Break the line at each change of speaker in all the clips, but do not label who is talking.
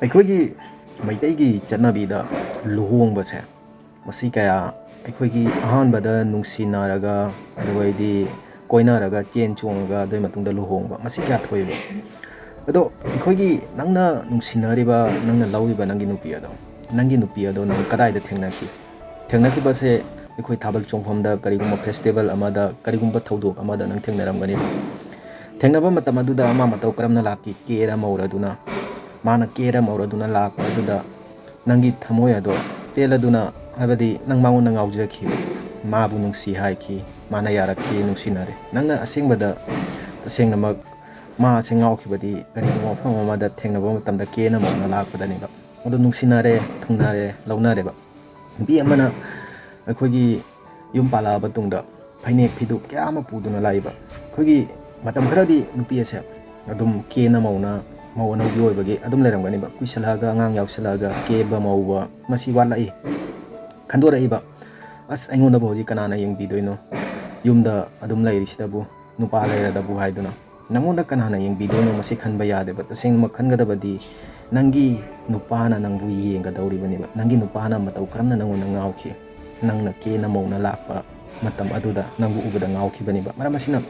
ꯑꯩꯈꯣꯏꯒꯤ ꯃꯩꯇꯩꯒꯤ ꯆꯠꯅꯕꯤꯗ ꯂꯨꯍꯣꯡꯕꯁꯦ ꯃꯁꯤ ꯀꯌꯥ ꯑꯩꯈꯣꯏꯒꯤ ꯑꯍꯥꯟꯕꯗ ꯅꯨꯡꯁꯤꯅꯔꯒ ꯑꯗꯨꯒꯩꯗꯤ ꯀꯣꯏꯅꯔꯒ ꯆꯦꯟ ꯆꯣꯡꯉꯒ ꯑꯗꯨꯏ ꯃꯇꯨꯡꯗ ꯂꯨꯍꯣꯡꯕ ꯃꯁꯤ ꯀꯌꯥ ꯊꯣꯛꯏꯕ ꯑꯗꯣ ꯑꯩꯈꯣꯏꯒꯤ ꯅꯪꯅ ꯅꯨꯡꯁꯤꯅꯔꯤꯕ ꯅꯪꯅ ꯂꯧꯔꯤꯕ ꯅꯪꯒꯤ ꯅꯨꯄꯤ ꯑꯗꯣ ꯅꯪ ꯀꯗꯥꯏꯗ ꯊꯦꯡꯅꯈꯤ ꯊꯦꯡꯅꯈꯤꯕꯁꯦ ꯑꯩꯈꯣꯏ ꯊꯥꯕꯜ ꯆꯣꯡꯐꯝꯗ ꯀꯔꯤꯒꯨꯝꯕ ꯐꯦꯁꯇꯤꯚꯦꯜ ꯑꯃꯗ ꯀꯔꯤꯒꯨꯝꯕ ꯊꯧꯗꯣꯛ ꯑꯃꯗ ꯅꯪ ꯊꯦꯡꯅꯔꯝꯒꯅꯤꯕ ꯊꯦꯡꯅꯕ ꯃꯇꯝ ꯑꯗꯨꯗ ꯃꯥ ꯃꯇꯧ ꯀꯔꯝꯅ ꯂꯥꯛꯈꯤ ꯀꯦꯔ ꯃꯧꯔꯗꯨꯅ ꯃꯥꯅ ꯀꯦꯔ ꯃꯧꯔꯗꯨꯅ ꯂꯥꯛꯄ ꯑꯗꯨꯗ ꯅꯪꯒꯤ ꯊꯃꯣꯏ ꯑꯗꯣ ꯄꯦꯜꯂꯗꯨꯅ ꯍꯥꯏꯕꯗꯤ ꯅꯪ ꯃꯉꯣꯟꯗ ꯉꯥꯎꯖꯈꯤꯕ ꯃꯥꯕꯨ ꯅꯨꯡꯁꯤ ꯍꯥꯏꯈꯤ ꯃꯥꯅ ꯌꯥꯔꯛꯈꯤ ꯅꯨꯡꯁꯤꯅꯔꯦ ꯅꯪꯅ ꯑꯁꯦꯡꯕꯗ ꯇꯁꯦꯡꯅꯃꯛ ꯃꯥ ꯑꯁꯤ ꯉꯥꯎꯈꯤꯕꯗꯤ ꯀꯔꯤꯒꯨꯝꯕ ꯃꯐꯝ ꯑꯃꯗ ꯊꯦꯡꯅꯕ ꯃꯇꯝꯗ ꯀꯦꯅ ꯃꯧꯅ ꯂꯥꯛꯄꯗꯅꯦꯕ ꯑꯗꯨ ꯅꯨꯡꯁꯤꯅꯔꯦ ꯊꯨꯡꯅꯔꯦ ꯂꯧꯅꯔꯦꯕ ꯅꯨꯄꯤ ꯑꯃꯅ ꯑꯩꯈꯣꯏꯒꯤ ꯌꯨꯝ ꯄꯥꯜꯂꯛꯑꯕ ꯇꯨꯡꯗ ꯐꯩꯅꯦꯛ ꯐꯤꯗꯨ ꯀꯌꯥ ꯑꯃ ꯄꯨꯗꯨꯅ ꯂꯥꯛꯏꯕ ꯑꯩꯈꯣꯏꯒꯤ ꯃꯇꯝ ꯈꯔꯗꯤ ꯅꯨꯄꯤ ꯑꯁꯦ ꯑꯗꯨꯝ ꯀꯦꯅ ꯃꯧꯅ ꯃꯧ ꯑꯅꯧꯕꯤ ꯑꯣꯏꯕꯒꯤ ꯑꯗꯨꯝ ꯂꯩꯔꯝꯒꯅꯤꯕ ꯀꯨꯏꯁꯜꯂꯛꯑꯒ ꯑꯉꯥꯡ ꯌꯥꯎꯁꯜꯂꯛꯑꯒ ꯀꯦꯕ ꯃꯧꯕ ꯃꯁꯤ ꯋꯥꯠꯂꯛꯏ ꯈꯟꯗꯣꯔꯛꯏꯕ ꯑꯁ ꯑꯩꯉꯣꯟꯗꯕꯨ ꯍꯧꯖꯤꯛ ꯀꯅꯥꯅ ꯌꯦꯡꯕꯤꯗꯣꯏꯅꯣ ꯌꯨꯝꯗ ꯑꯗꯨꯝ ꯂꯩꯔꯤꯁꯤꯗꯕꯨ ꯅꯨꯄꯥ ꯂꯩꯔꯗꯕꯨ ꯍꯥꯏꯗꯨꯅ ꯅꯪꯉꯣꯟꯗ ꯀꯅꯥꯅ ꯌꯦꯡꯕꯤꯗꯣꯏꯅೋ ꯃꯁꯤ ꯈꯟꯕ ꯌꯥꯗꯦꯕ ꯇꯁꯦꯡꯅꯃꯛ ꯈꯟꯒꯗꯕꯗꯤ ꯅꯪꯒꯤ ꯅꯨꯄꯥꯅ ꯅꯪꯕꯨ ꯌꯦꯡꯒꯗꯧꯔꯤꯕꯅꯦꯕ ꯅꯪꯒꯤ ꯅꯨꯄꯥꯅ ꯃꯇꯧ ꯀꯔꯝꯅ ꯅꯪꯉꯣꯟꯗ ꯉꯥꯎꯈꯤ ꯅꯪꯅ ꯀꯦꯅ ꯃꯧꯅ ꯂꯥꯛꯄ ꯃꯇꯝ ꯑꯗꯨꯗ ꯅꯪꯕꯨ ꯎꯕꯗ ꯉꯥꯎꯈꯤꯕꯅꯦꯕ ꯃꯔꯝ ꯑꯁꯤꯅ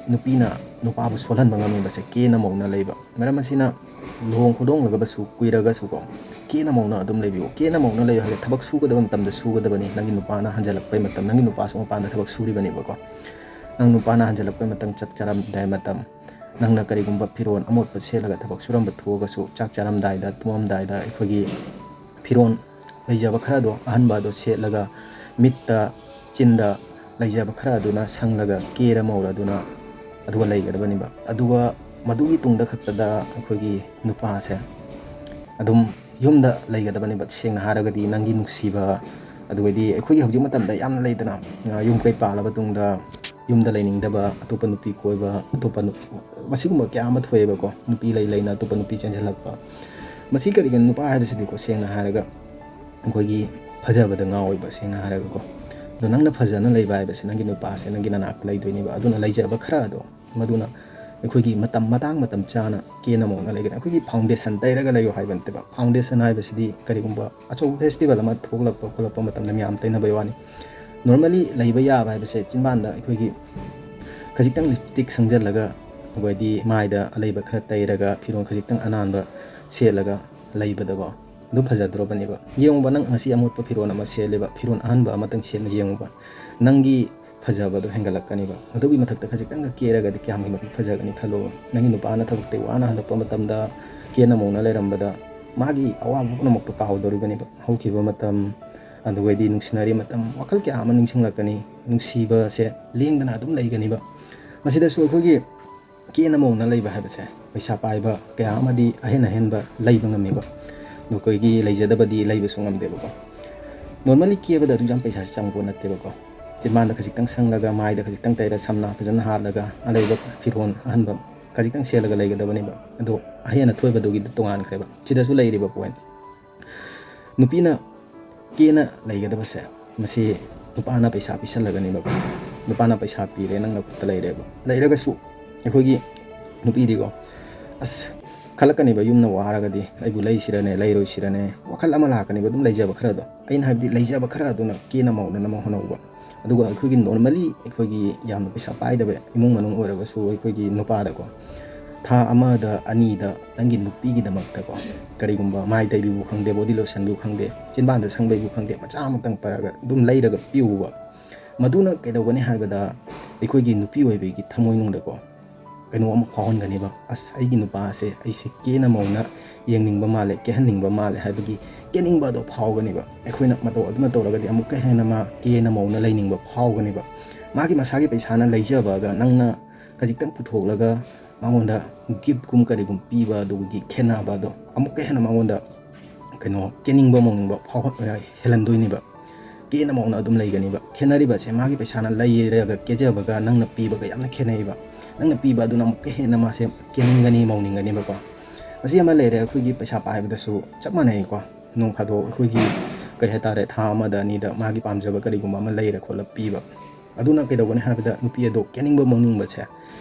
ꯅꯨꯄꯤꯅ ꯅꯨꯄꯥꯕꯨ ꯁꯣꯜꯍꯟꯕ ꯉꯝꯃꯤꯕꯁꯦ ꯀꯦꯅ ꯃꯧꯅ ꯂꯩꯕ ꯃꯔꯝ ꯑꯁꯤꯅ ꯂꯨꯍꯣꯡ ꯈꯣꯡꯗꯣꯡꯂꯒꯁꯨ ꯀꯨꯏꯔꯒꯁꯨꯀꯣ ꯀꯦꯅ ꯃꯧꯅ ꯑꯗꯨꯝ ꯂꯩꯕꯤꯌꯨ ꯀꯦꯅ ꯃꯧꯅ ꯂꯩꯌꯨ ꯍꯥꯏꯕꯗꯤ ꯊꯕꯛ ꯁꯨꯒꯗꯕ ꯃꯇꯝꯗ ꯁꯨꯒꯗꯕꯅꯤ ꯅꯪꯒꯤ ꯅꯨꯄꯥꯅ ꯍꯟꯖꯤꯜꯂꯛꯄꯩ ꯃꯇꯝ ꯅꯪꯒꯤ ꯅꯨꯄꯥꯁꯨ ꯃꯄꯥꯟꯗ ꯊꯕꯛ ꯁꯨꯔꯤꯕꯅꯦꯕꯀꯣ ꯅꯪ ꯅꯨꯄꯥꯅ ꯍꯟꯖꯤꯜꯂꯛꯄꯩ ꯃꯇꯝ ꯆꯥꯛ ꯆꯥꯔꯝꯗꯥꯏ ꯃꯇꯝ ꯅꯪꯅ ꯀꯔꯤꯒꯨꯝꯕ ꯐꯤꯔꯣꯜ ꯑꯃꯣꯠꯄ ꯁꯦꯠꯂꯒ ꯊꯕꯛ ꯁꯨꯔꯝꯕ ꯊꯣꯛꯑꯒꯁꯨ ꯆꯥꯛ ꯆꯥꯔꯝꯗꯥꯏꯗ ꯇꯨꯝꯃꯝꯗꯥꯏꯗ ꯑꯩꯈꯣꯏꯒꯤ ꯐꯤꯔꯣꯜ ꯂꯩꯖꯕ ꯈꯔꯗꯣ ꯑꯍꯟꯕ ꯑꯗꯣ ꯁꯦꯠꯂꯒ ꯃꯤꯠꯇ ꯆꯤꯟꯗ ꯂꯩꯖꯕ ꯈꯔ ꯑꯗꯨꯅ ꯁꯪꯂꯒ ꯀꯦꯔ ꯃꯧꯔꯗꯨꯅ ꯑꯗꯨꯒ ꯂꯩꯒꯗꯕꯅꯦꯕ ꯑꯗꯨꯒ ꯃꯗꯨꯒꯤ ꯇꯨꯡꯗ ꯈꯛꯇꯗ ꯑꯩꯈꯣꯏꯒꯤ ꯅꯨꯄꯥꯁꯦ ꯑꯗꯨꯝ ꯌꯨꯝꯗ ꯂꯩꯒꯗꯕꯅꯦꯕ ꯁꯦꯡꯅ ꯍꯥꯏꯔꯒꯗꯤ ꯅꯪꯒꯤ ꯅꯨꯡꯁꯤꯕ ꯑꯗꯨꯒꯩꯗꯤ ꯑꯩꯈꯣꯏꯒꯤ ꯍꯧꯖꯤꯛ ꯃꯇꯝꯗ ꯌꯥꯝꯅ ꯂꯩꯗꯅ ꯌꯨꯝ ꯀꯩ ꯄꯥꯜꯂꯕ ꯇꯨꯡꯗ ꯌꯨꯝꯗ ꯂꯩꯅꯤꯡꯗꯕ ꯑꯇꯣꯞꯄ ꯅꯨꯄꯤ ꯀꯣꯏꯕ ꯃꯁꯤꯒꯨꯝꯕ ꯀꯌꯥ ꯑꯃ ꯊꯣꯛꯑꯦꯕꯀꯣ ꯅꯨꯄꯤ ꯂꯩꯅ ꯑꯇꯣꯞꯄ ꯅꯨꯄꯤ ꯆꯦꯟꯁꯤꯜꯂꯛꯄ ꯃꯁꯤ ꯀꯔꯤꯒꯤꯅꯣ ꯅꯨꯄꯥ ꯍꯥꯏꯕꯁꯤꯗꯤꯀꯣ ꯁꯦꯡꯅ ꯍꯥꯏꯔꯒ ꯑꯩꯈꯣꯏꯒꯤ ꯐꯖꯕꯗ ꯉꯥꯎꯋꯦꯕ ꯁꯦꯡꯅ ꯍꯥꯏꯔꯒꯀꯣ ꯑꯗꯣ ꯅꯪꯅ ꯐꯖꯅ ꯂꯩꯕ ꯍꯥꯏꯕꯁꯦ ꯅꯪꯒꯤ ꯅꯨꯄꯥꯁꯦ ꯅꯪꯒꯤ ꯅꯅꯥꯛꯇ ꯂꯩꯗꯣꯏꯅꯦꯕ ꯑꯗꯨꯅ ꯂꯩꯖꯕ ꯈꯔ ꯑꯗꯣ ꯃꯗꯨꯅ ꯑꯩꯈꯣꯏꯒꯤ ꯃꯇꯝ ꯆꯥꯅ ꯀꯦꯅ ꯃꯧꯅ ꯂꯩꯒꯅꯤ ꯑꯩꯈꯣꯏꯒꯤ ꯐꯥꯎꯟꯗꯦꯁꯟ ꯇꯩꯔꯒ ꯂꯩꯌꯨ ꯍꯥꯏꯕ ꯅꯠꯇꯦꯕ ꯐꯥꯎꯟꯗꯦꯁꯟ ꯍꯥꯏꯕꯁꯤꯗꯤ ꯀꯔꯤꯒꯨꯝꯕ ꯑꯆꯧꯕ ꯐꯦꯁꯇꯤꯚꯦꯜ ꯑꯃ ꯊꯣꯛꯂꯛꯄ ꯈꯣꯠꯂꯛꯄ ꯃꯇꯝꯗ ꯃꯌꯥꯝ ꯇꯩꯅꯕꯩ ꯋꯥꯅꯤ ꯅꯣꯔꯃꯦꯂꯤ ꯂꯩꯕ ꯌꯥꯕ ꯍꯥꯏꯕꯁꯦ ꯆꯤꯟꯕꯥꯟꯗ ꯑꯩꯈꯣꯏꯒꯤ ꯈꯖꯤꯛꯇꯪ ꯂꯤꯞꯁꯇꯤꯛ ꯁꯪꯖꯜꯂꯒ ꯑꯩꯈꯣꯏꯗꯤ ꯃꯥꯏꯗ ꯑꯂꯩꯕ ꯈꯔ ꯇꯩꯔꯒ ꯐꯤꯔꯣꯜ ꯈꯖꯤꯛꯇꯪ ꯑꯅꯥꯟꯕ ꯁꯦꯠꯂꯒ ꯂꯩꯕꯗꯀꯣ ꯑꯗꯨꯝ ꯐꯖꯗ꯭ꯔꯣꯕꯅꯦꯕ ꯌꯦꯡꯉꯨꯕ ꯅꯪ ꯉꯁꯤ ꯑꯃꯣꯠꯄ ꯐꯤꯔꯣꯜ ꯑꯃ ꯁꯦꯠꯂꯦꯕ ꯐꯤꯔꯣꯜ ꯑꯍꯟꯕ ꯑꯃꯇꯪ ꯁꯦꯠꯅ ꯌꯦꯡꯉꯨꯕ ꯅꯪꯒꯤ ꯐꯖꯕꯗꯣ ꯍꯦꯟꯒꯠꯂꯛꯀꯅꯤꯕ ꯑꯗꯨꯒꯤ ꯃꯊꯛꯇ ꯈꯖꯤꯛꯇꯪꯒ ꯀꯦꯔꯒꯗꯤ ꯀꯌꯥꯝꯒꯤ ꯃꯇꯤꯛ ꯐꯖꯒꯅꯤ ꯈꯜꯂꯣꯕ ꯅꯪꯒꯤ ꯅꯨꯄꯥꯅ ꯊꯕꯛꯇꯩ ꯋꯥꯅ ꯍꯜꯂꯛꯄ ꯃꯇꯝꯗ ꯀꯦꯅ ꯃꯧꯅ ꯂꯩꯔꯝꯕꯗ ꯃꯥꯒꯤ ꯑꯋꯥꯕ ꯄꯨꯝꯅꯃꯛꯇꯣ ꯀꯥꯎꯗꯧꯔꯤꯕꯅꯦꯕ ꯍꯧꯈꯤꯕ ꯃꯇꯝ ꯑꯗꯨꯒꯩꯗꯤ ꯅꯨꯡꯁꯤꯅꯔꯤ ꯃꯇꯝ ꯋꯥꯈꯜ ꯀꯌꯥ ꯑꯃ ꯅꯤꯡꯁꯤꯡꯂꯛꯀꯅꯤ ꯅꯨꯡꯁꯤꯕꯁꯦ ꯂꯦꯡꯗꯅ ꯑꯗꯨꯝ ꯂꯩꯒꯅꯤꯕ ꯃꯁꯤꯗꯁꯨ ꯑꯩꯈꯣꯏꯒꯤ ꯀꯦꯅ ꯃꯧꯅ ꯂꯩꯕ ꯍꯥꯏꯕꯁꯦ ꯄꯩꯁా ꯄꯥꯏꯕ ꯀꯌꯥ ꯑꯃꯗꯤ ꯑꯍꯦꯟꯕ ꯂꯩꯕ ꯉꯝꯃꯤꯀꯣ ꯑꯩꯈꯣꯏꯒꯤ ꯂꯩꯖꯗꯕꯗꯤ ꯂꯩꯕꯁꯨ ꯉꯝꯗꯦꯕꯀꯣ ꯅꯣꯔꯃꯦꯂꯤ ꯀꯦꯕꯗ ꯑꯗꯨ ꯌꯥꯝ ꯄꯩꯁꯥꯁꯤ ꯆꯪꯕ ꯅꯠꯇꯦꯕꯀோ ꯆꯤꯟꯕꯥꯟꯗ ꯈꯖꯤꯛꯇꯪ ꯁꯪꯂꯒ ꯃꯥꯏꯗ ꯈꯖꯤꯛꯇꯪ ꯇꯩꯔ ꯁꯝꯅ ꯐꯖꯅ ꯍꯥꯠꯂꯒ ꯑꯂꯩꯕ ꯐꯤꯔꯣꯜ ꯑꯍꯟꯕ ꯈꯖꯤꯛꯇꯪ ꯁꯦꯠꯂꯒ ꯂꯩꯒꯗꯕꯅꯦꯕ ꯑꯗꯣ ꯑꯍꯦꯟ ꯑꯊꯣꯏꯕꯗꯨꯒꯤꯗꯤ ꯇꯣꯉꯥꯟꯈ꯭ꯔꯦꯕ ꯁꯤꯗꯁꯨ ꯂꯩꯔꯤꯕ ꯄꯣꯏꯟ ꯅꯨꯄꯤꯅ ꯀꯦꯅ ꯂꯩꯒꯗꯕꯁꯦ ꯃꯁꯤ ꯅꯨꯄꯥꯅ ꯄꯩꯁా ꯄꯤꯁꯜꯂꯒꯅꯦꯕ ꯅꯨꯄꯥꯅ ꯄꯩꯁా ꯄꯤꯔꯦ ꯅꯪ ꯅꯈꯨꯠꯇ ꯂꯩꯔꯦꯕ ꯂꯩꯔꯒꯁꯨ ꯑꯩꯈꯣꯏꯒꯤ ꯅꯨꯄꯤꯗꯤꯀꯣ ꯑꯁ ꯈꯜꯂꯛꯀꯅꯤꯕ ꯌꯨꯝꯅ ꯋꯥꯔꯒꯗꯤ ꯑꯩꯕꯨ ꯂꯩꯁꯤꯔꯅꯦ ꯂꯩꯔꯣꯏꯁꯤꯔꯅꯦ ꯋꯥꯈꯜ ꯑꯃ ꯂꯥꯛꯀꯅꯤꯕ ꯑꯗꯨꯝ ꯂꯩꯖꯕ ꯈꯔꯗꯣ ꯑꯩꯅ ꯍꯥꯏꯕꯗꯤ ꯂꯩꯖꯕ ꯈꯔ ꯑꯗꯨꯅ ꯀꯦꯅ ꯃꯧꯅꯅꯕ ꯍꯣꯠꯅꯧꯕ ꯑꯗꯨꯒ ꯑꯩꯈꯣꯏꯒꯤ ꯅꯣꯔꯃꯦꯂꯤ ꯑꯩꯈꯣꯏꯒꯤ ꯌꯥꯝꯅ ꯄꯩꯁꯥ ꯄꯥꯏꯗꯕ ꯏꯃꯨꯡ ꯃꯅꯨꯡ ꯑꯣꯏꯔꯒꯁꯨ ꯑꯩꯈꯣꯏꯒꯤ ꯅꯨꯄꯥꯗꯀꯣ ꯊꯥ ꯑꯃꯗ ꯑꯅꯤꯗ ꯅꯪꯒꯤ ꯅꯨꯄꯤꯒꯤꯗꯃꯛꯇꯀꯣ ꯀꯔꯤꯒꯨꯝꯕ ꯃꯥꯏ ꯇꯩꯕꯤꯕꯨ ꯈꯪꯗꯦ ꯕꯣꯗꯤ ꯂꯣꯁꯟꯕꯨ ꯈꯪꯗꯦ ꯆꯤꯟꯕꯥꯟꯗ ꯁꯪꯕꯩꯕꯨ ꯈꯪꯗꯦ ꯃꯆꯥ ꯑꯃꯇꯪ ꯄꯔꯒ ꯑꯗꯨꯝ ꯂꯩꯔꯒ ꯄꯤꯌꯨꯕ ꯃꯗꯨꯅ ꯀꯩꯗꯧꯒꯅꯤ ꯍꯥꯏꯕꯗ ꯑꯩꯈꯣꯏꯒꯤ ꯅꯨꯄꯤ ꯑꯣꯏꯕꯒꯤ ꯊꯃꯣꯏꯅꯨꯡꯗꯀꯣ ꯀꯩꯅꯣ ꯑꯃ ꯐꯥꯎꯍꯟꯒꯅꯦꯕ ꯑꯁ ꯑꯩꯒꯤ ꯅꯨꯄꯥꯁꯦ ꯑꯩꯁꯦ ꯀꯦꯅ ꯃꯧꯅ ꯌꯦꯡꯅꯤꯡꯕ ꯃꯥꯜꯂꯦ ꯀꯦꯍꯟꯅꯤꯡꯕ ꯃꯥꯜꯂꯦ ꯍꯥꯏꯕꯒꯤ ꯀꯦꯅꯤꯡꯕ ꯑꯗꯣ ꯐꯥꯎꯒꯅꯦꯕ ꯑꯩꯈꯣꯏꯅ ꯃꯇꯧ ꯑꯗꯨꯅ ꯇꯧꯔꯒꯗꯤ ꯑꯃꯨꯛꯀ ꯍꯦꯟꯅ ꯃꯥ ꯀꯦꯅ ꯃꯧꯅ ꯂꯩꯅꯤꯡꯕ ꯐꯥꯎꯒꯅꯦꯕ ꯃꯥꯒꯤ ꯃꯁꯥꯒꯤ ꯄꯩꯁꯥꯅ ꯂꯩꯖꯕꯒ ꯅꯪꯅ ꯈꯖꯤꯛꯇꯪ ꯄꯨꯊꯣꯛꯂꯒ ꯃꯉꯣꯟꯗ ꯒꯤꯐꯀꯨꯝ ꯀꯔꯤꯒꯨꯝ ꯄꯤꯕ ꯑꯗꯨꯒꯤ ꯈꯦꯠꯅꯕ ꯑꯗꯣ ꯑꯃꯨꯛꯀ ꯍꯦꯟꯅ ꯃꯉꯣꯟꯗ ꯀꯩꯅꯣ ꯀꯦꯅꯤꯡꯕ ꯃꯧꯅꯤꯡꯕ ꯍꯦꯜꯍꯟꯗꯣꯏꯅꯦꯕ ꯀꯦꯅ ꯃꯧꯅ ꯑꯗꯨꯝ ꯂꯩꯒꯅꯤꯕ ꯈꯦꯠꯅꯔꯤꯕꯁꯦ ꯃꯥꯒꯤ ꯄꯩꯁꯥꯅ ꯂꯩꯔꯒ ꯀꯦꯖꯕꯒ ꯅꯪꯅ ꯄꯤꯕꯒ ꯌꯥꯝꯅ ꯈꯦꯠꯅꯩꯕ ꯅꯪꯅ ꯄꯤꯕ ꯑꯗꯨꯅ ꯑꯃꯨꯛꯀ ꯍꯦꯟꯅ ꯃꯥꯁꯦ ꯀꯦꯅꯤꯡꯒꯅꯤ ꯃꯧꯅꯤꯡꯒꯅꯦꯕꯀꯣ ꯃꯁꯤ ꯑꯃ ꯂꯩꯔꯦ ꯑꯩꯈꯣꯏꯒꯤ ꯄꯩꯁꯥ ꯄꯥꯏꯕꯗꯁꯨ ꯆꯞ ꯃꯥꯟꯅꯩꯀꯣ ꯅꯣꯡ ꯐꯥꯗꯣꯛ ꯑꯩꯈꯣꯏꯒꯤ ꯀꯩ ꯍꯥꯏꯇꯥꯔꯦ ꯊꯥ ꯑꯃꯗ ꯑꯅꯤꯗ ꯃꯥꯒꯤ ꯄꯥꯝꯖꯕ ꯀꯔꯤꯒꯨꯝꯕ ꯑꯃ ꯂꯩꯔ ꯈꯣꯠꯂ ꯄꯤꯕ ꯑꯗꯨꯅ ꯀꯩꯗꯧꯒꯅꯤ ꯍꯥꯏꯕꯗ ꯅꯨꯄꯤ ꯑꯗꯣ ꯀꯦꯅꯤꯡꯕ ꯃꯧꯅꯤꯡꯕꯁꯦ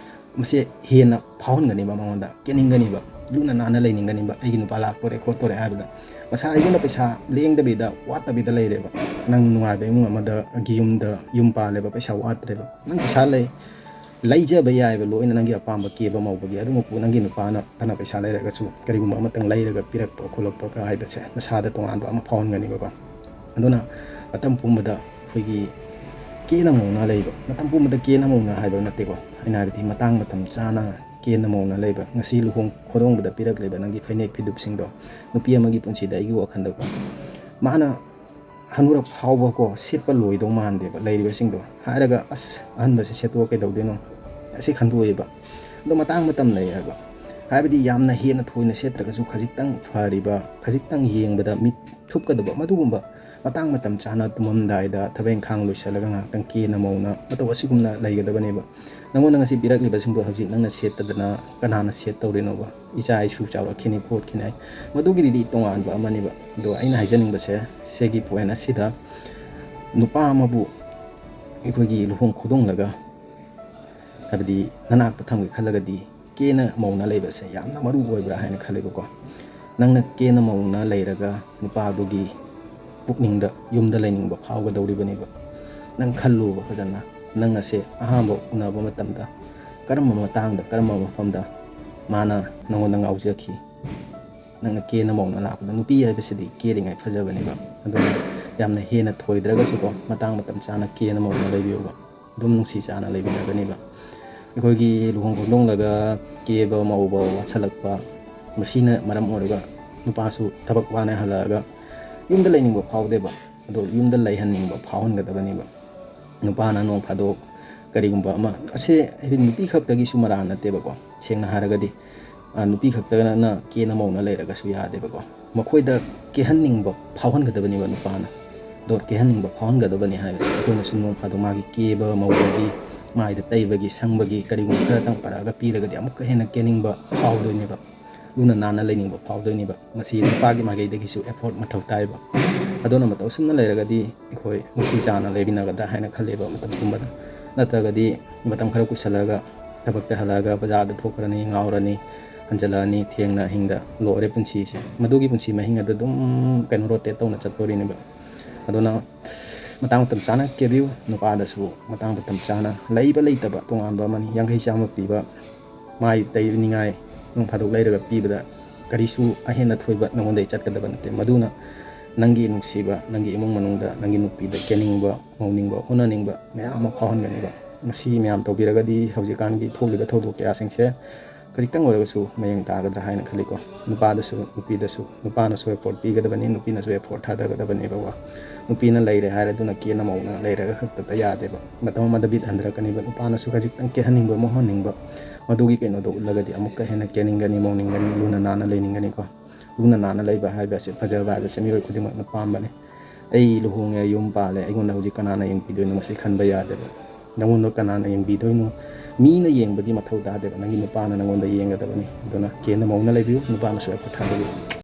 ꯃꯁꯤ ꯍꯦꯟꯅ ꯐꯥꯎꯍꯟꯒꯅꯤꯕ ꯃꯉꯣꯟꯗ ꯀꯦꯅꯤꯡꯒꯅꯤꯕ ꯂꯨꯅ ꯅꯥꯟꯅ ꯂꯩꯅꯤꯡꯒꯅꯤꯕ ꯑꯩꯒꯤ ꯅꯨꯄꯥ ꯂꯥꯛꯇꯣꯔꯦ ꯈꯣꯠꯇꯣꯔꯦ ꯍꯥꯏꯕꯗ ꯃꯁꯥ ꯑꯩꯒꯨꯝꯅ ꯄꯩꯁꯥ ꯂꯦꯡꯗꯕꯤꯗ ꯋꯥꯠꯇꯕꯤꯗ ꯂꯩꯔꯦꯕ ꯅꯪ ꯅꯨꯡꯉꯥꯏꯕ ꯏꯃꯨꯡ ꯑꯃꯗꯒꯤ ꯌꯨꯝ ꯄꯥꯜꯂꯦꯕ ꯄꯩꯁా ꯋꯥꯠꯇ꯭ꯔꯦꯕ ꯅꯪ ꯄꯩꯁꯥ ꯂꯩꯖꯕ ꯌꯥꯏꯕ ꯂꯣꯏꯅ ꯅꯪꯒꯤ ꯑꯄꯥꯝꯕ ꯀꯦꯕ ꯃꯧꯕꯒꯤ ꯑꯗꯨꯃꯛꯄꯨ ꯅꯪꯒꯤ ꯅꯨꯄꯥꯅ ꯐꯅ ꯄꯩꯁꯥ ꯂꯩꯔꯒꯁꯨ ꯀꯔꯤꯒꯨꯝꯕ ꯑꯃꯇꯪ ꯂꯩꯔꯒ ꯄꯤꯔꯛꯄ ꯈꯣꯠꯂꯛꯄ ꯍꯥꯏꯕꯁꯦ ꯅꯁꯥꯗ ꯇꯣꯉꯥꯟꯕ ꯑꯃ ꯐꯥꯎꯍꯟꯒꯅꯤꯕꯀꯣ ꯑꯗꯨꯅ ꯃꯇꯝ ꯄꯨꯝꯕꯗ ꯑꯩꯈꯣꯏꯒꯤ ꯀꯦꯅ ꯃꯧꯅ ꯂꯩꯕ ꯃꯇꯝ ꯄꯨꯝꯕꯗ ꯀꯦꯅ ꯃꯧꯅ ꯍꯥꯏꯕ ꯅꯠꯇꯦꯀꯣ ꯑꯩꯅ ꯍꯥꯏꯕꯗꯤ ꯃꯇꯝ ꯆꯥꯅ ꯀꯦꯅ ꯃꯧꯅ ꯂꯩꯕ ꯉꯁꯤ ꯂꯨꯍꯣꯡ ꯈꯣꯗꯣꯡꯕꯗ ꯄꯤꯔꯛꯂꯤꯕ ꯅꯪꯒꯤ ꯐꯅꯦꯛ ꯐꯤꯗꯨꯞꯁꯤꯡꯗꯣ ꯅꯨꯄꯤ ꯑꯃꯒꯤ ꯄꯨꯟꯁꯤꯗ ꯑꯩꯒꯤ ꯋꯥꯈꯜꯗꯀꯣ ꯃꯥꯅ ꯍꯅꯨꯔꯛ ꯐꯥꯎꯕꯀꯣ ꯁꯦꯠꯄ ꯂꯣꯏꯗꯧ ꯃꯥꯟꯗꯦꯕ ꯂꯩꯔꯤꯕꯁꯤꯡꯗꯣ ꯍꯥꯏꯔꯒ ꯑꯁ ꯑꯍꯟꯕꯁꯦ ꯁꯦꯠꯇꯣꯛꯑ ꯀꯩꯗꯧꯗꯣꯏꯅꯣ ꯑꯁꯤ ꯈꯟꯗꯣꯛꯑꯦꯕ ꯑꯗꯣ ꯃꯇꯝ ꯂꯩ ꯍꯥꯏꯕ ꯍꯥꯏꯕꯗꯤ ꯌꯥꯝꯅ ꯍꯦꯟꯅ ꯊꯣꯏꯅ ꯁꯦꯠꯇ꯭ꯔꯒꯁꯨ ꯈꯖꯤꯛꯇꯪ ꯐꯔꯤꯕ ꯈꯖꯤꯛꯇꯪ ꯌꯦꯡꯕꯗ ꯃꯤꯠ ꯊꯨꯞꯀꯗꯕ ꯃꯗꯨꯒꯨꯝꯕ ꯃꯇꯝ ꯆꯥꯅ ꯇꯨꯝꯃꯝꯗꯥꯏꯗ ꯊꯕꯛ ꯏꯪꯈꯥꯡ ꯂꯣꯏꯁꯤꯜꯂꯒ ꯉꯥꯏꯍꯥꯛꯇꯪ ꯀꯦꯅ ꯃꯧꯅ ꯃꯇꯧ ꯑꯁꯤꯒꯨꯝꯅ ꯂꯩꯒꯗꯕꯅꯦꯕ ꯅꯪꯉꯣꯟꯗ ꯉꯁꯤ ꯄꯤꯔꯛꯂꯤꯕꯁꯤꯡꯗꯣ ꯍꯧꯖꯤꯛ ꯅꯪꯅ ꯁꯦꯠꯇꯗꯅ ꯀꯅꯥꯅ ꯁꯦꯠ ꯇꯧꯔꯤꯅꯣꯕ ꯏꯆꯥ ꯏꯁꯨ ꯆꯥꯎꯔꯛꯈꯤꯅꯤ ꯈꯣꯠꯈꯤꯅꯤ ꯃꯗꯨꯒꯤꯗꯤ ꯇꯣꯉꯥꯟꯕ ꯑꯃꯅꯦꯕ ꯑꯗꯣ ꯑꯩꯅ ꯍꯥꯏꯖꯅꯤꯡꯕꯁꯦ ꯁꯤꯒꯤ ꯄꯣꯏꯟ ꯑꯁꯤꯗ ꯅꯨꯄꯥ ꯑꯃꯕꯨ ꯑꯩꯈꯣꯏꯒꯤ ꯂꯨꯍꯣꯡ ꯈꯣꯗꯣꯡꯂꯒ ꯍꯥꯏꯕꯗꯤ ꯅꯅꯥꯛꯇ ꯊꯝꯒꯦ ꯈꯜꯂꯒꯗꯤ ꯀꯦꯅ ꯃꯧꯅ ꯂꯩꯕꯁꯦ ꯌꯥꯝꯅ ꯃꯔꯨ ꯑꯣꯏꯕ꯭ꯔꯥ ꯍꯥꯏꯅ ꯈꯜꯂꯦꯕꯀꯣ ꯅꯪꯅ ꯀꯦꯅ ꯃꯧꯅ ꯂꯩꯔꯒ ꯅꯨꯄꯥꯗꯨꯒꯤ ꯄꯨꯛꯅꯤꯡꯗ ꯌꯨꯝꯗ ꯂꯩꯅꯤꯡꯕ ꯐꯥꯎꯒꯗꯧꯔꯤꯕꯅꯦꯕ ꯅꯪ ꯈꯜꯂꯨꯕ ꯐꯖꯅ ꯅꯪ ꯑꯁꯦ ꯑꯍꯥꯟꯕ ꯎꯅꯕ ꯃꯇꯝꯗ ꯀꯔꯝꯕ ꯃꯇꯥꯡꯗ ꯀꯔꯝꯕ ꯃꯐꯝꯗ ꯃꯥꯅ ꯅꯪꯉꯣꯟꯗ ꯉꯥꯎꯖꯈꯤ ꯅꯪꯅ ꯀꯦꯅ ꯃꯧꯅ ꯂꯥꯛꯄꯗ ꯅꯨꯄꯤ ꯍꯥꯏꯕꯁꯤꯗꯤ ꯀꯦꯔꯤꯉꯩ ꯐꯖꯕꯅꯦꯕ ꯑꯗꯨꯅ ꯌꯥꯝꯅ ꯍꯦꯟꯅ ꯊꯣꯏꯗ꯭ꯔꯒꯁꯨꯀꯣ ꯃꯇꯝ ꯆꯥꯅ ꯀꯦꯅ ꯃꯧꯅ ꯂꯩꯕꯤꯌꯨꯕ ꯑꯗꯨꯝ ꯅꯨꯡꯁꯤ ꯆꯥꯅ ꯂꯩꯃꯤꯟꯅꯒꯅꯤꯕ ꯑꯩꯈꯣꯏꯒꯤ ꯂꯨꯍꯣꯡ ꯈꯣꯡꯗꯣꯡꯂꯒ ꯀꯦꯕ ꯃꯧꯕ ꯋꯥꯠꯁꯜꯂꯛꯄ ꯃꯁꯤꯅ ꯃꯔꯝ ꯑꯣꯏꯔꯒ ꯅꯨꯄꯥꯁꯨ ꯊꯕꯛ ꯋꯥꯅ ꯍꯜꯂꯛꯑꯒ ꯌꯨꯝꯗ ꯂꯩꯅꯤꯡꯕ ꯐꯥꯎꯗꯦꯕ ꯑꯗꯣ ꯌꯨꯝꯗ ꯂꯩꯍꯟꯅꯤꯡꯕ ꯐꯥꯎꯍꯟꯒꯗꯕꯅꯦꯕ ꯅꯨꯄꯥꯅ ꯅꯣꯡ ꯐꯥꯗꯣꯛ ꯀꯔꯤꯒꯨꯝꯕ ꯑꯃ ꯑꯁꯤ ꯅꯨꯄꯤ ꯈꯛꯇꯒꯤꯁꯨ ꯃꯔꯥ ꯅꯠꯇꯦꯕꯀꯣ ꯁꯦꯡꯅ ꯍꯥꯏꯔꯒꯗꯤ ꯅꯨꯄꯤ ꯈꯛꯇꯅ ꯀꯦꯅ ꯃꯧꯅ ꯂꯩꯔꯒꯁꯨ ꯌꯥꯗꯦꯕꯀꯣ ꯃꯈꯣꯏꯗ ꯀꯦꯍꯟꯅꯤꯡꯕ ꯐꯥꯎꯍꯟꯒꯗꯕꯅꯦꯕ ꯅꯨꯄꯥꯅ ꯑꯗꯣ ꯀꯦꯍꯟꯅꯤꯡꯕ ꯐꯥꯎꯍꯟꯒꯗꯕꯅꯤ ꯍꯥꯏꯕꯁꯦ ꯑꯩꯈꯣꯏꯅꯁꯨ ꯅꯣꯡ ꯐꯥꯗꯣꯛ ꯃꯥꯒꯤ ꯀꯦꯕ ꯃꯧꯕꯒꯤ ꯃꯥꯏꯗ ꯇꯩꯕꯒꯤ ꯁꯪꯕꯒꯤ ꯀꯔꯤꯒꯨꯝꯕ ꯈꯔꯇꯪ ꯄꯔꯛꯑꯒ ꯄꯤꯔꯒꯗꯤ ꯑꯃꯨꯛꯀ ꯍꯦꯟꯅ ꯀꯦꯅꯤꯡꯕ ꯐꯥꯎꯗꯣꯏꯅꯦꯕ ꯂꯨꯅ ꯅꯥꯟꯅ ꯂꯩꯅꯤꯡꯕ ꯐꯥꯎꯗꯣꯏꯅꯦꯕ ꯃꯁꯤ ꯅꯨꯄꯥꯒꯤ ꯃꯥꯏꯀꯩꯗꯒꯤꯁꯨ ꯑꯦꯐꯣꯔꯠ ꯃꯊꯧ ꯇꯥꯏꯕ ꯑꯗꯨꯅ ꯃꯇꯧ ꯑꯁꯨꯝꯅ ꯂꯩꯔꯒꯗꯤ ꯑꯩꯈꯣꯏ ꯅꯨꯡꯁꯤ ꯆꯥꯅ ꯂꯩꯃꯤꯟꯅꯒꯗ꯭ꯔꯥ ꯍꯥꯏꯅ ꯈꯜꯂꯦꯕ ꯃꯇꯝ ꯄꯨꯝꯕꯗ ꯅꯠꯇ꯭ꯔꯒꯗꯤ ꯃꯇꯝ ꯈꯔ ꯀꯨꯏꯁꯜꯂꯒ ꯊꯕꯛꯇ ꯍꯜꯂꯛꯑꯒ ꯕꯖꯥꯔꯗ ꯊꯣꯛꯈ꯭ꯔꯅꯤ ꯉꯥꯎꯔꯅꯤ ꯍꯟꯖꯜꯂꯛꯑꯅꯤ ꯊꯦꯡꯅ ꯑꯍꯤꯡꯗ ꯂꯣꯏꯔꯦ ꯄꯨꯟꯁꯤꯁꯦ ꯃꯗꯨꯒꯤ ꯄꯨꯟꯁꯤ ꯃꯍꯤꯡ ꯑꯗꯨ ꯑꯗꯨꯝ ꯔꯣꯇꯦꯠ ꯇꯧꯅ ꯆꯠꯇꯣꯔꯤꯅꯦꯕ ꯑꯗꯨꯅ ꯃꯇꯝ ꯆꯥꯅ ꯀꯦꯕꯤꯌꯨ ꯅꯨꯄꯥꯗꯁꯨ ꯃꯇꯝ ꯆꯥꯅ ꯂꯩꯕ ꯂꯩꯇꯕ ꯇꯣꯉꯥꯟꯕ ꯑꯃꯅꯤ ꯌꯥꯡꯈꯩ ꯆꯥꯝꯃ ꯄꯤꯕ ꯃꯥꯏ ꯇꯩꯅꯤꯡꯉꯥꯏ ꯅꯣꯡ ꯐꯥꯗꯣꯛ ꯂꯩꯔꯒ ꯄꯤꯕꯗ ꯀꯔꯤꯁꯨ ꯑꯍꯦꯟꯅ ꯊꯣꯏꯕ ꯅꯉꯣꯟꯗꯒꯤ ꯆꯠꯀꯗꯕ ꯅꯠꯇꯦ ꯃꯗꯨꯅ ꯅꯪꯒꯤ ꯅꯨꯡꯁꯤꯕ ꯅꯪꯒꯤ ꯏꯃꯨꯡ ꯃꯅꯨꯡꯗ ꯅꯪꯒꯤ ꯅꯨꯄꯤꯗ ꯀꯦꯅꯤꯡꯕ ꯉꯧꯅꯤꯡꯕ ꯍꯣꯠꯅꯅꯤꯡꯕ ꯃꯌꯥꯝ ꯑꯃ ꯐꯥꯎꯍꯟꯒꯅꯤꯕ ꯃꯁꯤ ꯃꯌꯥꯝ ꯇꯧꯕꯤꯔꯒꯗꯤ ꯍꯧꯖꯤꯛꯀꯥꯟꯒꯤ ꯊꯣꯛꯂꯤꯕ ꯊꯧꯗꯣꯛ ꯀꯌꯥꯁꯤꯡꯁꯦ ꯈꯖꯤꯛꯇꯪ ꯑꯣꯏꯔꯒꯁꯨ ꯃꯌꯦꯡ ꯇꯥꯒꯗ꯭ꯔꯥ ꯍꯥꯏꯅ ꯈꯜꯂꯤꯀꯣ ꯅꯨꯄꯥꯗꯁꯨ ꯅꯨꯄꯤꯗꯁꯨ ꯅꯨꯄꯥꯅꯁꯨ ꯑꯦꯐꯣꯔꯠ ꯄꯤꯒꯗꯕꯅꯤ ꯅꯨꯄꯤꯅꯁꯨ ꯑꯦꯐꯣꯔꯠ ꯊꯥꯗꯒꯗꯕꯅꯦꯕꯀꯣ ꯅꯨꯄꯤꯅ ꯂꯩꯔꯦ ꯍꯥꯏꯔꯗꯨꯅ ꯀꯦꯅ ꯃꯧꯅ ꯂꯩꯔꯒ ꯈꯛꯇꯗ ꯌꯥꯗꯦꯕ ꯃꯇꯝ ꯑꯃꯗ ꯕꯤꯠ ꯍꯟꯊꯔꯛꯀꯅꯤꯕ ꯅꯨꯄꯥꯅꯁꯨ ꯈꯖꯤꯛꯇꯪ ꯀꯦꯍꯟꯅꯤꯡꯕ ꯃꯣꯍꯟꯅꯤꯡꯕ ꯃꯗꯨꯒꯤ ꯀꯩꯅꯣꯗꯣ ꯎꯠꯂꯒꯗꯤ ꯑꯃꯨꯛꯀ ꯍꯦꯟꯅ ꯀꯦꯅꯤꯡꯒꯅꯤ ꯃꯧꯅꯤꯡꯒꯅꯤ ꯂꯨꯅ ꯅꯥꯟꯅ ꯂꯩꯅꯤꯡꯒꯅꯤꯀꯣ ꯂꯨꯅ ꯅꯥꯟꯅ ꯂꯩꯕ ꯍꯥꯏꯕꯁꯦ ꯐꯖꯕ ꯍꯥꯏꯕꯁꯦ ꯃꯤꯑꯣꯏ ꯈꯨꯗꯤꯡꯃꯛꯅ ꯄꯥꯝꯕꯅꯤ ꯑꯩ ꯂꯨꯍꯣꯡꯉꯦ ꯌꯨꯝ ꯄꯥꯜꯂꯦ ꯑꯩꯉꯣꯟꯗ ꯍꯧꯖꯤꯛ ꯀꯅꯥꯅ ꯌꯦꯡꯕꯤꯗꯣꯏꯅꯣ ꯃꯁꯤ ꯈꯟꯕ ꯌꯥꯗꯦꯕ ꯅꯪꯉꯣꯟꯗ ꯀꯅꯥꯅ ꯌꯦꯡꯕꯤꯗꯣꯏꯅꯣ ꯃꯤꯅ ꯌꯦꯡꯕꯒꯤ ꯃꯊꯧ ꯇꯥꯗꯦꯕ ꯅꯪꯒꯤ ꯅꯨꯄꯥꯅ ꯅꯪꯉꯣꯟꯗ ꯌꯦꯡꯒꯗꯕꯅꯤ ꯑꯗꯨꯅ ꯀꯦꯅ ꯃꯧꯅ ꯂꯩꯕꯤꯌꯨ ꯅꯨꯄꯥꯅꯁꯨ ꯑꯦꯐꯣꯔꯠ ꯊꯥꯗꯕꯤꯌꯨ